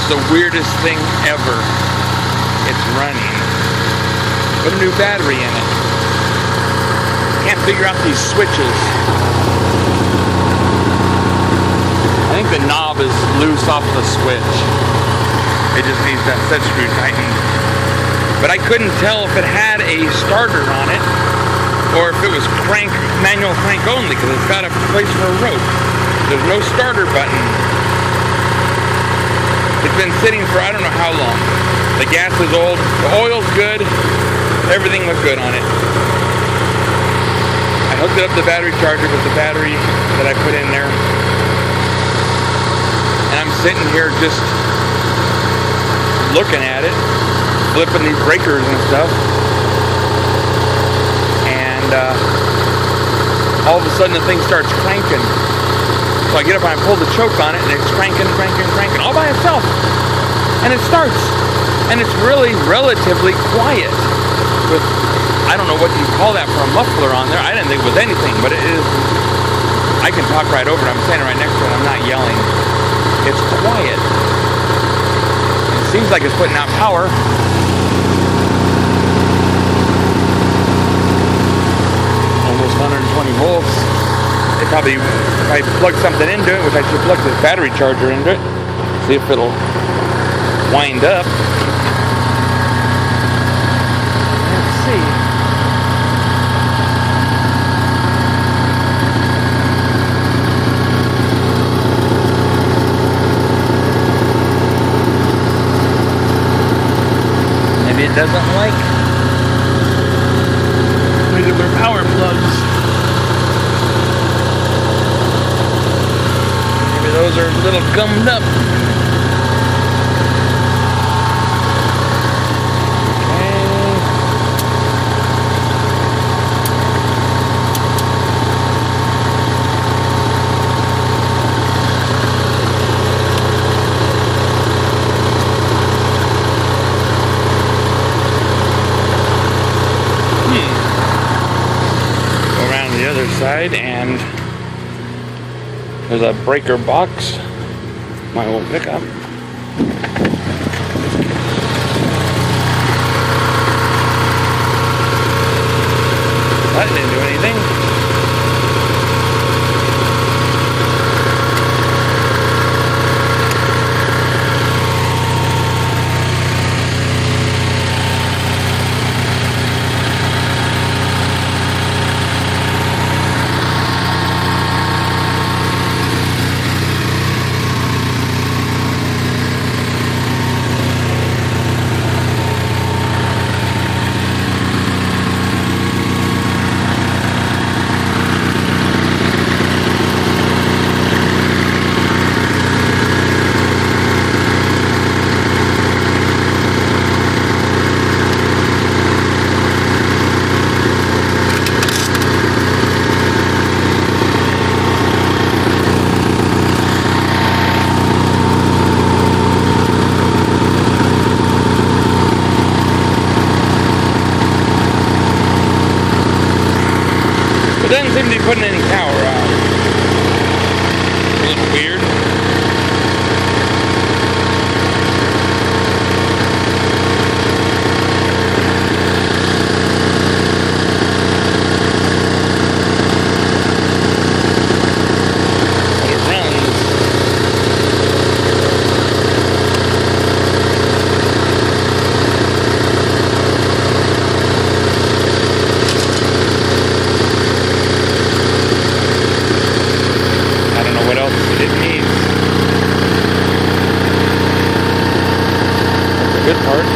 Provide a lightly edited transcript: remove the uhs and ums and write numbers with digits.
the weirdest thing ever. It's running. Put a new battery in it. Can't figure out these switches. I think the knob is loose off the switch. It just needs that set screw tightened. But I couldn't tell if it had a starter on it or if it was manual crank only, because it's got a place for a rope. There's no starter button. It's been sitting for I don't know how long. The gas is old, the oil's good, everything was good on it. I hooked it up to the battery charger with the battery that I put in there. And I'm sitting here just looking at it, flipping these breakers and stuff. And all of a sudden the thing starts cranking. So I get up and I pull the choke on it and it's cranking all by itself. And it starts. And it's really relatively quiet. With, I don't know what you call that for a muffler on there. I didn't think it was anything, but it is. I can talk right over it. I'm standing right next to it. I'm not yelling. It's quiet. It seems like it's putting out power. Almost 120 volts. It probably, if I plug something into it, which I should plug this battery charger into it, see if it'll wind up. Let's see. Maybe it doesn't like regular power plugs. Maybe those are a little gummed up. The other side, and there's a breaker box, my old pickup. That didn't do anything. It doesn't seem to be putting any power out. A little weird. But it runs. What else it needs. That's the good part.